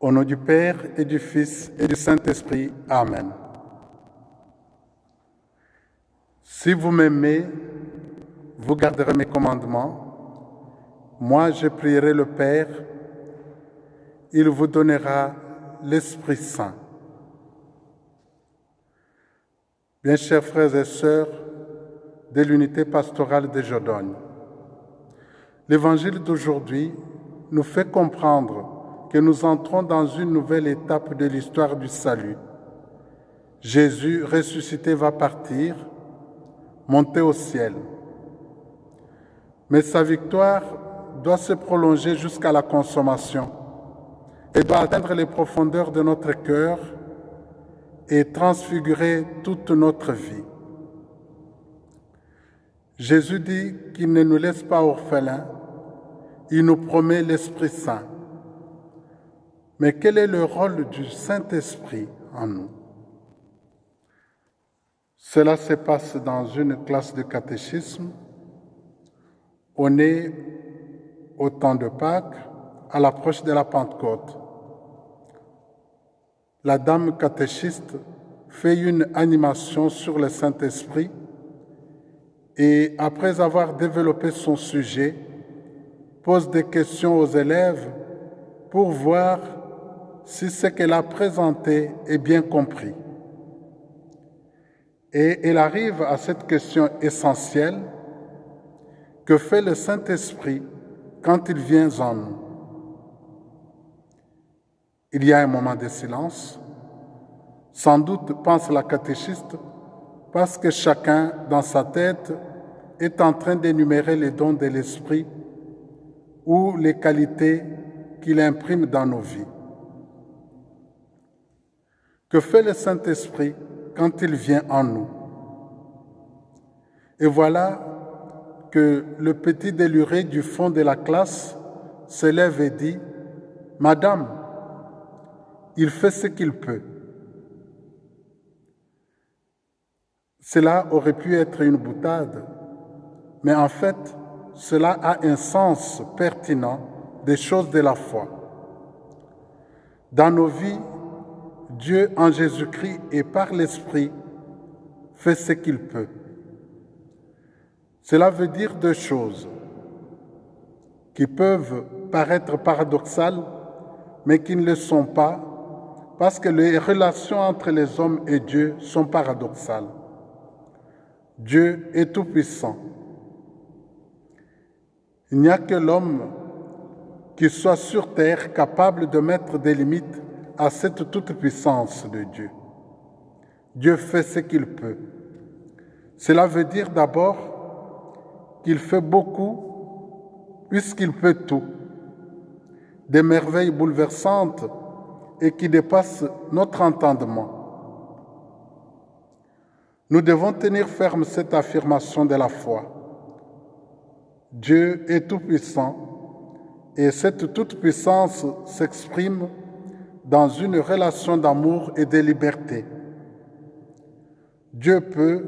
Au nom du Père et du Fils et du Saint-Esprit. Amen. Si vous m'aimez, vous garderez mes commandements. Moi, je prierai le Père. Il vous donnera l'Esprit Saint. Bien chers frères et sœurs de l'unité pastorale de Jodogne, l'Évangile d'aujourd'hui nous fait comprendre que nous entrons dans une nouvelle étape de l'histoire du salut. Jésus ressuscité va partir, monter au ciel. Mais sa victoire doit se prolonger jusqu'à la consommation et doit atteindre les profondeurs de notre cœur et transfigurer toute notre vie. Jésus dit qu'il ne nous laisse pas orphelins, il nous promet l'Esprit Saint. Mais quel est le rôle du Saint-Esprit en nous? Cela se passe dans une classe de catéchisme. On est au temps de Pâques, à l'approche de la Pentecôte. La dame catéchiste fait une animation sur le Saint-Esprit et, après avoir développé son sujet, pose des questions aux élèves pour voir si ce qu'elle a présenté est bien compris. Et elle arrive à cette question essentielle: que fait le Saint-Esprit quand il vient en nous? Il y a un moment de silence. Sans doute, pense la catéchiste, parce que chacun, dans sa tête, est en train d'énumérer les dons de l'Esprit ou les qualités qu'il imprime dans nos vies. Que fait le Saint-Esprit quand il vient en nous? Et voilà que le petit déluré du fond de la classe se lève et dit: « Madame, il fait ce qu'il peut. » Cela aurait pu être une boutade, mais en fait, cela a un sens pertinent des choses de la foi. Dans nos vies, Dieu en Jésus-Christ et par l'Esprit fait ce qu'il peut. Cela veut dire deux choses qui peuvent paraître paradoxales, mais qui ne le sont pas, parce que les relations entre les hommes et Dieu sont paradoxales. Dieu est tout-puissant. Il n'y a que l'homme qui soit sur terre capable de mettre des limites à cette toute-puissance de Dieu. Dieu fait ce qu'il peut. Cela veut dire d'abord qu'il fait beaucoup puisqu'il peut tout. Des merveilles bouleversantes et qui dépassent notre entendement. Nous devons tenir ferme cette affirmation de la foi. Dieu est tout-puissant et cette toute-puissance s'exprime dans une relation d'amour et de liberté. Dieu peut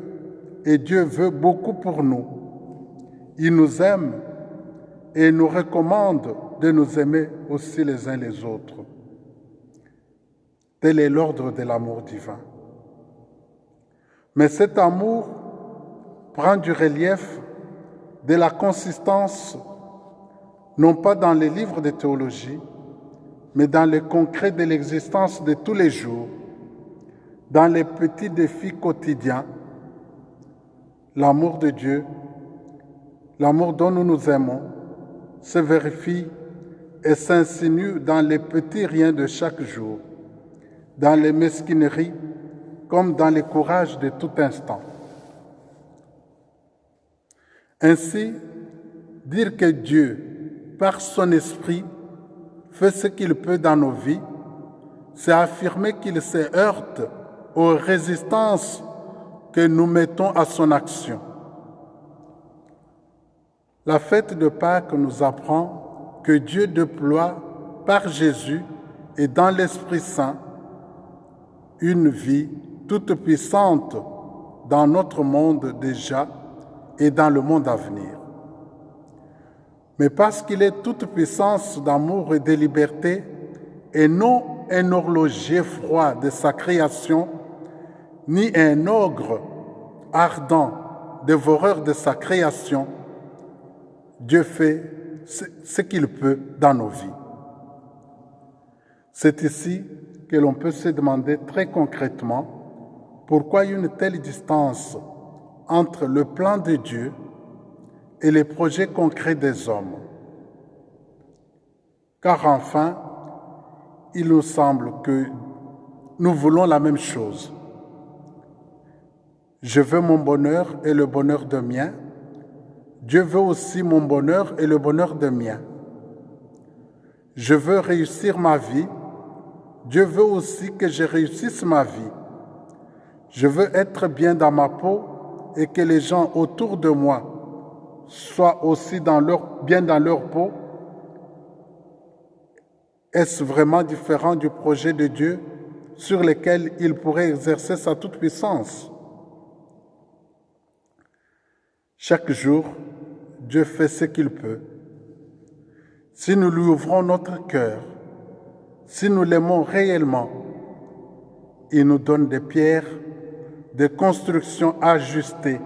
et Dieu veut beaucoup pour nous. Il nous aime et nous recommande de nous aimer aussi les uns les autres. Tel est l'ordre de l'amour divin. Mais cet amour prend du relief, de la consistance, non pas dans les livres de théologie, mais dans le concret de l'existence de tous les jours, dans les petits défis quotidiens. L'amour de Dieu, l'amour dont nous nous aimons, se vérifie et s'insinue dans les petits riens de chaque jour, dans les mesquineries comme dans les courages de tout instant. Ainsi, dire que Dieu, par son esprit, fait ce qu'il peut dans nos vies, c'est affirmer qu'il se heurte aux résistances que nous mettons à son action. La fête de Pâques nous apprend que Dieu déploie par Jésus et dans l'Esprit Saint une vie toute puissante dans notre monde déjà et dans le monde à venir. Mais parce qu'il est toute puissance d'amour et de liberté et non un horloger froid de sa création, ni un ogre ardent, dévoreur de sa création. Dieu fait ce qu'il peut dans nos vies. C'est ici que l'on peut se demander très concrètement pourquoi une telle distance entre le plan de Dieu et les projets concrets des hommes. Car enfin, il nous semble que nous voulons la même chose. Je veux mon bonheur et le bonheur de mien. Dieu veut aussi mon bonheur et le bonheur de mien. Je veux réussir ma vie. Dieu veut aussi que je réussisse ma vie. Je veux être bien dans ma peau et que les gens autour de moi soient aussi bien dans leur peau. Est-ce vraiment différent du projet de Dieu sur lequel il pourrait exercer sa toute-puissance? Chaque jour, Dieu fait ce qu'il peut. Si nous lui ouvrons notre cœur, si nous l'aimons réellement, il nous donne des pierres, des constructions ajustées,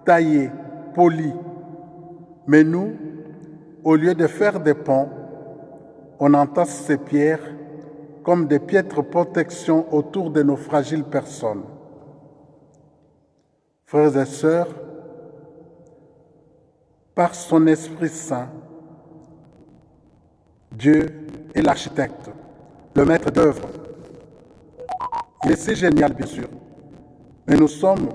taillées, polies. Mais nous, au lieu de faire des ponts, on entasse ces pierres comme des piètres protections autour de nos fragiles personnes. Frères et sœurs, par son Esprit Saint, Dieu est l'architecte, le maître d'œuvre. Il est si génial, bien sûr, mais nous sommes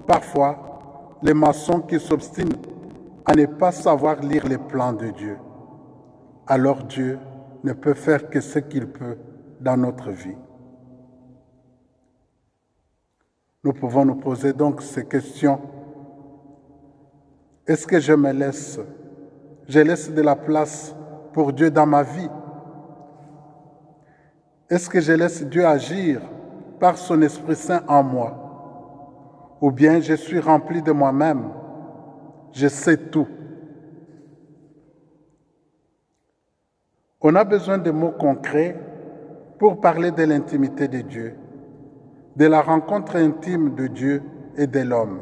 parfois les maçons qui s'obstinent à ne pas savoir lire les plans de Dieu. Alors Dieu ne peut faire que ce qu'il peut dans notre vie. Nous pouvons nous poser donc ces questions. Est-ce que je laisse de la place pour Dieu dans ma vie? Est-ce que je laisse Dieu agir par son Esprit Saint en moi? Ou bien je suis rempli de moi-même, je sais tout? On a besoin de mots concrets pour parler de l'intimité de Dieu, de la rencontre intime de Dieu et de l'homme.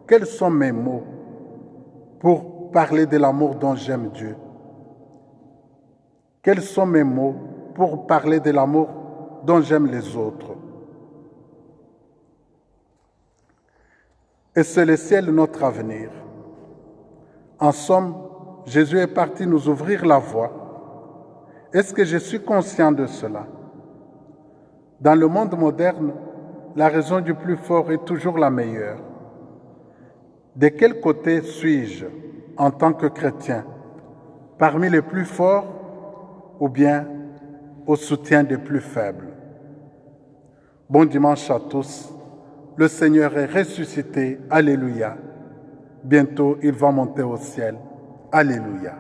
Quels sont mes mots pour parler de l'amour dont j'aime Dieu? Quels sont mes mots pour parler de l'amour dont j'aime les autres? Et c'est le ciel notre avenir. En somme, Jésus est parti nous ouvrir la voie. Est-ce que je suis conscient de cela? Dans le monde moderne, la raison du plus fort est toujours la meilleure. De quel côté suis-je en tant que chrétien? Parmi les plus forts ou bien au soutien des plus faibles? Bon dimanche à tous. Le Seigneur est ressuscité. Alléluia. Bientôt, il va monter au ciel. Alléluia.